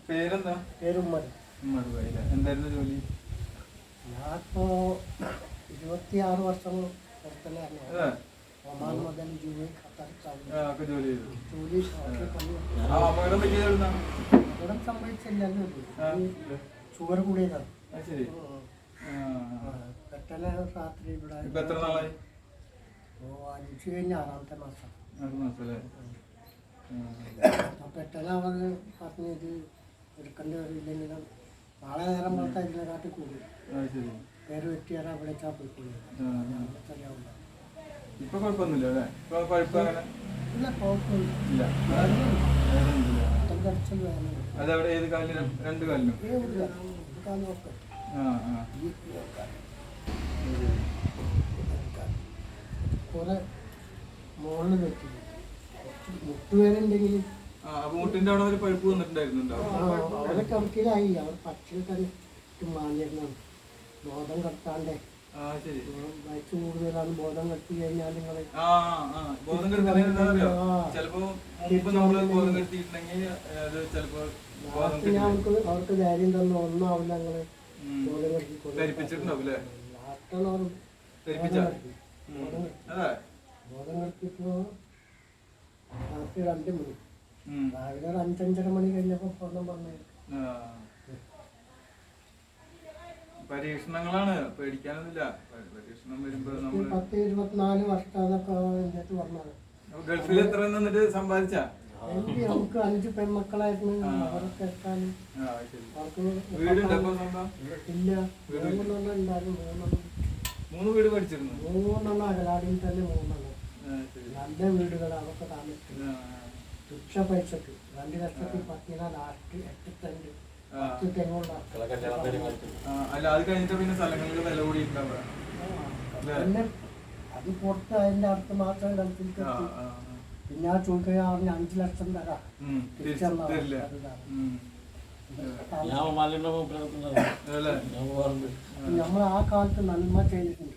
പേരെന്താ? എന്തായിരുന്നു ജോലി? ഞാനിപ്പോ 26 വർഷം ഒമാൻ മുതൽ ജോലി അപകടം സംഭവിച്ചില്ലല്ലോ. ഷുഗർ കൂടിയതാണ്. പെട്ടെന്ന് രാത്രി ഇവിടെ 5 കഴിഞ്ഞ 6ാമത്തെ മാസം. പെട്ടെന്ന് അവർ പറഞ്ഞത് എടുക്കേണ്ടി വരില്ലെങ്കിലും നാളെ നേരം പോലത്തെ ഇതിനെ കാട്ടി കൂടി പേര് വെട്ടിയാൽ വിളിച്ചാൽ പോയിക്കൂടി. ഇപ്പൊ കുഴപ്പമൊന്നുമില്ല അല്ലേ? ഇല്ല, കുഴപ്പമില്ല. അതവിടെ ഏത് കാലിനും? 2 കാലിനും? കുറെ മുകളിൽ വെട്ടി മുട്ടുവേനുണ്ടെങ്കിൽ മുട്ടിന്റെ അവിടെ ഒരു പഴുപ്പ് വന്നിട്ടുണ്ടായിരുന്നുണ്ടോ? അവരെ കണക്കിലായി. അവർ പക്ഷികൾ മാഞ്ഞിരുന്നാണ് ബോധം കെട്ടാണ്ടേ. വയസ്സ് കൂടുതലാണ്. ബോധം കെട്ടി കഴിഞ്ഞാൽ നിങ്ങള് അവർക്ക് ധൈര്യം തന്നു ഒന്നാവില്ല. ഞങ്ങള് ബോധം കെട്ടിപ്പോ രാത്രി 2 മണി, രാവിലെ 5-5:30 മണി കഴിഞ്ഞപ്പോ ബോധം പറഞ്ഞു. പരീക്ഷണങ്ങളാണ്, പേടിക്കാനൊന്നുമില്ല. പരീക്ഷണം വരുമ്പോ 10-24 വർഷത്തൊക്കെ എന്റെ പറഞ്ഞത്. ഗൾഫിൽ എത്ര നിന്നിട്ട് സമ്പാദിച്ച? നമുക്ക് 5 പെൺമക്കളായിരുന്നു. അവരൊക്കെ എത്താൻ അവർക്ക് ഇല്ല. 3 ഉണ്ടായിരുന്നു. 3 വീട് പഠിച്ചിരുന്നു. 3 അകലാടിയിൽ തന്നെ 3 നല്ല വീടുകൾ അതൊക്കെ താമസിക്കുന്നു. തുച്ഛ പൈസക്ക് 2 ലക്ഷത്തിൽ 10 ലാസ്റ്റ് 8 സെന്റ് 10 തെങ്ങുള്ള. അല്ല, അത് കഴിഞ്ഞിട്ട് പിന്നെ സ്ഥലങ്ങൾക്ക് വില കൂടിയിട്ടുണ്ടാവുക. പിന്നെ അത് പുറത്ത് അതിന്റെ അടുത്ത മാസം ഗൾഫിൽ പിന്നെ ആ ചോദിക്കുക അവന് 5 ലക്ഷം തരാം. നമ്മൾ ആ കാലത്ത് നന്മ ചെയ്തിട്ടുണ്ട്.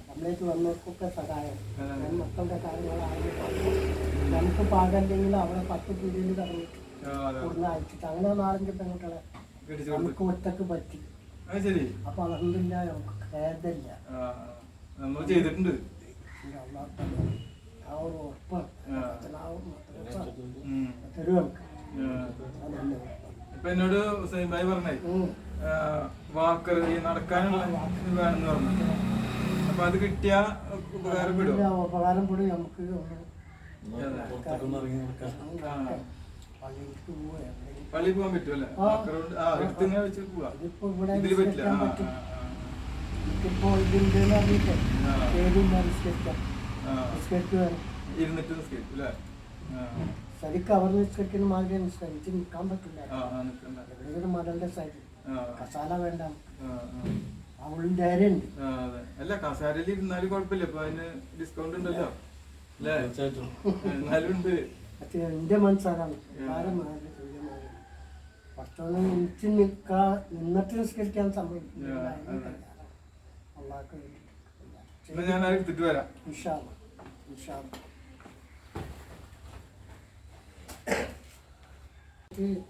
നമ്മളേക്ക് വന്നവർക്കൊക്കെ സഹായം. മക്കളുടെ കാര്യങ്ങളായാലും നമുക്ക് പാകല്ലെങ്കിൽ അവിടെ 10 പീടിയിൽ കറങ്ങിട്ട് കൊടുന്ന് അയച്ചിട്ട് അങ്ങനെ 4-5 പെൺകുട്ടികളെ നമുക്ക് ഒറ്റക്ക് പറ്റി. അപ്പൊ അതൊന്നുമില്ല, നമുക്ക് ഭേദമില്ല. ആ ഒരു ഉറപ്പ് തരും. ഇപ്പൊ എന്നോട് സൈബായി പറഞ്ഞേ വാക്കർ നടക്കാനുള്ള വേണമെന്ന് പറഞ്ഞു. അപ്പൊ അത് കിട്ടിയ ഉപകാരപ്പെടും. നമുക്ക് പള്ളിയിൽ പോകാൻ പറ്റുമല്ലേ? എടുത്തിങ്ങനെ വെച്ച് പോവാ. ഇതില് പറ്റില്ല. ഇരുന്നിട്ട് നിസ്കരിക്കും അല്ലേ? ശരിക്കും അവർ നിസ്കരിക്കുന്ന മാതിരി എനിക്ക് നിൽക്കാൻ പറ്റില്ല. എവിടെയെങ്കിലും മകളുടെ സൈഡിൽ കസാല വേണ്ട. അവളും ധൈര്യമുണ്ട്. അല്ല, കസാരയിൽ ഇരുന്നാലും കുഴപ്പമില്ല. ഇപ്പൊ അതിന് ഡിസ്കൗണ്ട് ഉണ്ടല്ലോ അല്ലേ? എന്നാലും ഉണ്ട്. എന്റെ മനസ്സാരാണ് ഭക്ഷണം എനിക്ക് നിന്നിട്ട് നിസ്കരിക്കാൻ സംഭവിക്കും. ഞാൻ എടുത്തിട്ട് വരാം.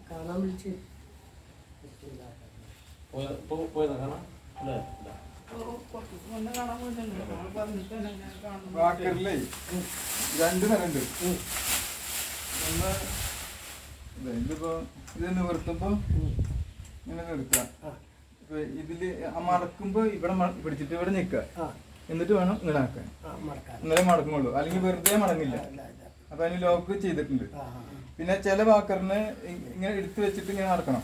കാണാൻ വിളിച്ച് വാക്കറിലേ 2 തരണ്ട്. ഒന്ന് ഇതിപ്പോ ഇത് നിവർത്തുമ്പോ ഇങ്ങനെ നിർത്തുക. ഇപ്പൊ ഇതില് മടക്കുമ്പോ ഇവിടെ പിടിച്ചിട്ട് ഇവിടെ നിൽക്കുക. എന്നിട്ട് വേണം ഇങ്ങനെ ആക്കാൻ. ഇന്നലെ മടങ്ങുള്ളൂ, അല്ലെങ്കിൽ വെറുതെ മടങ്ങില്ല. അപ്പൊ അതിന് ലോക്ക് ചെയ്തിട്ടുണ്ട്. പിന്നെ ചില വാക്കറിന് ഇങ്ങനെ എടുത്തു വെച്ചിട്ട് ഇങ്ങനെ നടക്കണം.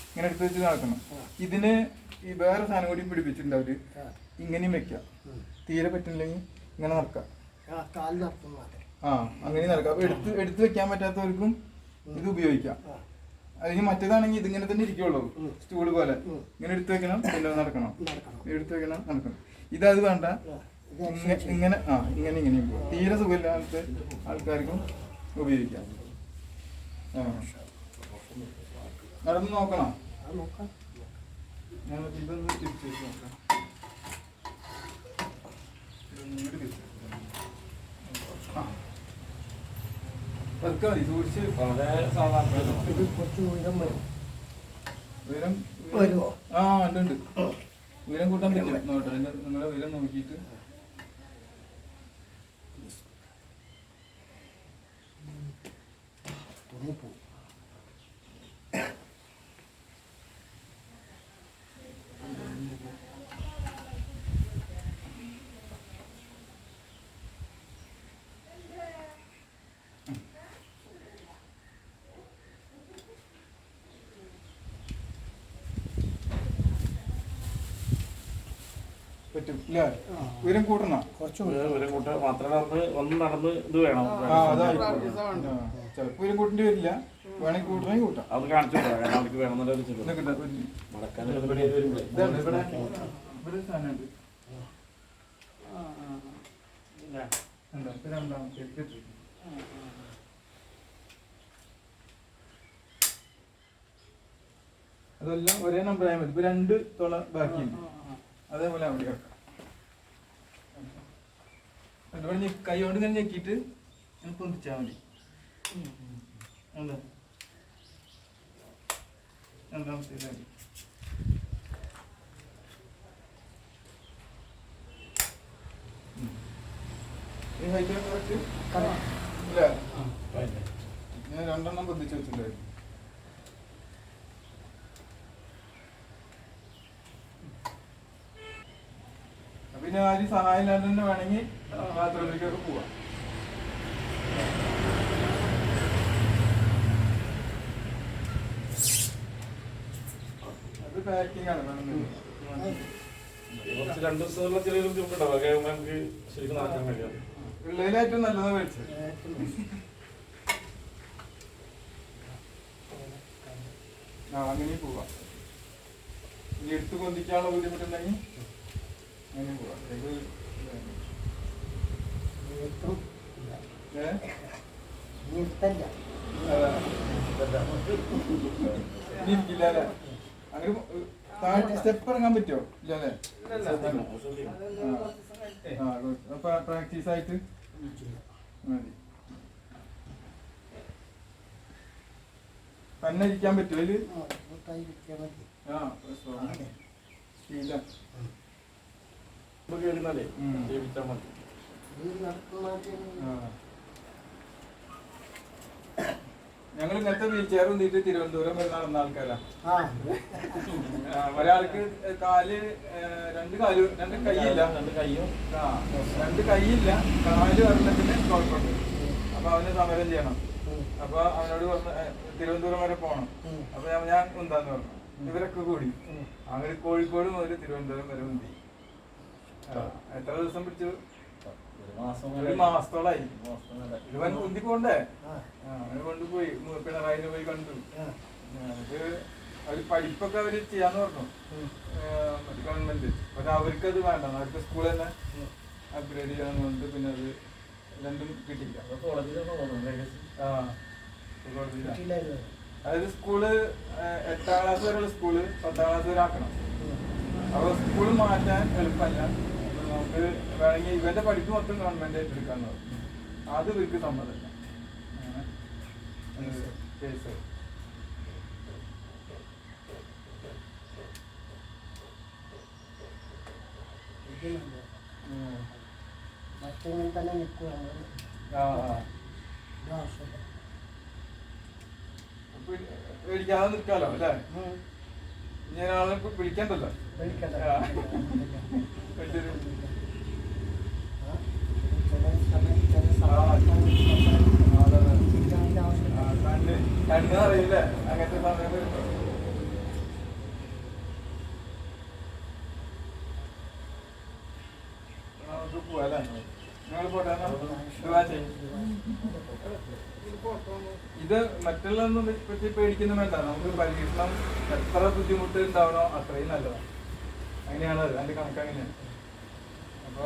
ഇങ്ങനെ എടുത്തു വെച്ചിട്ട് നടക്കണം. ഇതിന് ഈ വേറെ സാധനം കൂടി പിടിപ്പിച്ചിട്ടുണ്ട് അവര്. ഇങ്ങനെയും വെക്കാം. തീരെ പറ്റില്ലെങ്കിൽ ഇങ്ങനെ നടക്കാം. അങ്ങനെ നടക്കാം. അപ്പൊ എടുത്തു വെക്കാൻ പറ്റാത്തവർക്കും ഇത് ഉപയോഗിക്കാം. അല്ലെങ്കിൽ മറ്റേതാണെങ്കിൽ ഇതിങ്ങനെ തന്നെ ഇരിക്കുള്ളൂ, സ്റ്റൂള് പോലെ. ഇങ്ങനെ എടുത്തു വെക്കണം, പിന്നെ നടക്കണം, എടുത്തു വെക്കണം, നടക്കണം. ഇതത് വേണ്ട, ഇങ്ങനെ ഇങ്ങനെയും പോകും. തീരെ സുഖമില്ലാത്ത ആൾക്കാർക്കും ഉപയോഗിക്കാം. നടന്ന് നോക്കണം. ഞാൻ ഇതൊന്ന് തിരിച്ചു വെച്ച് നോക്കാം. ആ പതുക്കെ മതി സൂക്ഷിച്ച്. ഇത് കുറച്ച് ഉയരം വരും. ഉയരം വരുമോ? ആ ഉണ്ട്. ഉയരം കൂട്ടാൻ പറ്റും. നോട്ടെ നിങ്ങളെ ഉയരം നോക്കിയിട്ട് പോകും. പറ്റും ഇല്ല. ഉയരം കൂട്ടണ കുറച്ച് മാത്രമേ ഒന്ന് നടന്ന് ഇത് വേണം. ചിലപ്പോ ഉയരം കൂട്ടേണ്ടി വരില്ല. വേണമെങ്കിൽ കൂട്ടണമെങ്കിൽ കൂട്ടാം. അത് കാണിച്ചു അവർക്ക് വേണമെന്നുള്ള ഇവിടെ സാധനമുണ്ട്. രണ്ടാമത്തെ അതെല്ലാം ഒരേ നമ്പർ ആയാൽ മതി. ഇപ്പൊ 2 തുള ബാക്കിയുണ്ട്. അതേപോലെ അവിടെ വെക്കാം. അതുപോലെ കൈ കൊണ്ട് ഇങ്ങനെ ഞെക്കിയിട്ട് പൊന്തിച്ചാൽ മതി. എന്താ രണ്ടാമത്തെ ഈ ഹൈറ്റ് ഇല്ല. ഞാൻ 2 പൊന്തിച്ച് വെച്ചിട്ടുണ്ടായിരുന്നു. പിന്നെ ആരും സഹായം ഇല്ലാണ്ട് തന്നെ വേണമെങ്കിൽ ബാത്റൂമിലേക്കൊക്കെ പോവാം. അത് പാക്കിംഗ് ആണ്. കുറച്ച് 2 ദിവസമുള്ള ചെറിയ ബുദ്ധിമുട്ടുണ്ടാവും. അതൊക്കെ നമുക്ക് ശരിക്കും നടക്കാൻ കഴിയാം. പിള്ളേരായിട്ടും നല്ലതാണ് മേടിച്ചത്. അങ്ങനെ പോവാം. ഇനി എടുത്ത് പൊന്തിക്കാനുള്ള ബുദ്ധിമുട്ടുണ്ടെങ്കിൽ അങ്ങനെ പോവാം. ഇരിക്കില്ല അല്ലേ? അങ്ങനെ താഴെ സ്റ്റെപ്പ് ഇറങ്ങാൻ പറ്റുമോ? ഇല്ലല്ലേ? പ്രാക്ടീസ് ആയിട്ട് മതി. തന്നെ ഇരിക്കാൻ പറ്റുമോ അതില്? ഞങ്ങൾ ഇങ്ങനത്തെ വീൽ ചെയർ വന്നിട്ട് തിരുവനന്തപുരം വരെ നടന്ന ആൾക്കാരാ. ഒരാൾക്ക് കാല് 2 കൈയില്ല. 2 കൈയില്ല, കാല് വരണത്തിന് കുഴപ്പമുണ്ട്. അപ്പൊ അവന് സമരം ചെയ്യണം. അപ്പൊ അവനോട് തിരുവനന്തപുരം വരെ പോണം. അപ്പൊ ഞാൻ എന്താന്ന് പറഞ്ഞു. ഇവരൊക്കെ കൂടി അങ്ങനെ കോഴിക്കോട് മുതൽ തിരുവനന്തപുരം വരെ ഉന്തി. എത്ര ദിവസം പിടിച്ചു? 1 മാസത്തോളായി. ഇവൻ ഉന്തി പോണ്ടേ? അവനെ കൊണ്ടുപോയി പിണറായിനെ പോയി കണ്ടു. നമുക്ക് അവര് പഠിപ്പൊക്കെ അവര് ചെയ്യാന്ന് പറഞ്ഞു ഗവൺമെന്റ്. പക്ഷെ അവർക്കത് വേണ്ട. അവർക്ക് സ്കൂൾ തന്നെ അപ്ഗ്രേഡ് ചെയ്യാന്ന് പറഞ്ഞിട്ട് പിന്നെ അത് 2 കിട്ടിയില്ല. അതായത് സ്കൂള് 8ാം ക്ലാസ് വരെയുള്ള സ്കൂള് 10ാം ക്ലാസ് വരെ ആക്കണം. അപ്പൊ സ്കൂള് മാറ്റാൻ എളുപ്പമല്ല. നമുക്ക് വേണമെങ്കിൽ ഇവന്റെ പഠിപ്പ് മൊത്തം ഗവൺമെന്റ് ഏറ്റെടുക്കാന്ന് പറഞ്ഞു. അത് ഇവർക്ക് സമ്മതമല്ല. കേസ് തന്നെ നിൽക്കുക. പേടിക്കാതെ നിൽക്കാലോ അല്ലേ? ഞാൻ ആളെ വിളിക്കണ്ടല്ലോ. കണ്ണ് അറിയില്ലേ അങ്ങനത്തെ സമയം വരുമ്പോ. നമുക്ക് പോവാല്ലേ? ഞങ്ങൾ പോട്ടെ. ഇത് മറ്റുള്ളതൊന്നും പറ്റി പേടിക്കുന്ന വേണ്ട. നമുക്ക് പരീക്ഷണം എത്ര ബുദ്ധിമുട്ട് ഉണ്ടാവണോ അത്രയും നല്ലതാണ്. അങ്ങനെയാണ് അതിന്റെ കണക്ക്. അങ്ങനെയാണ്. അപ്പൊ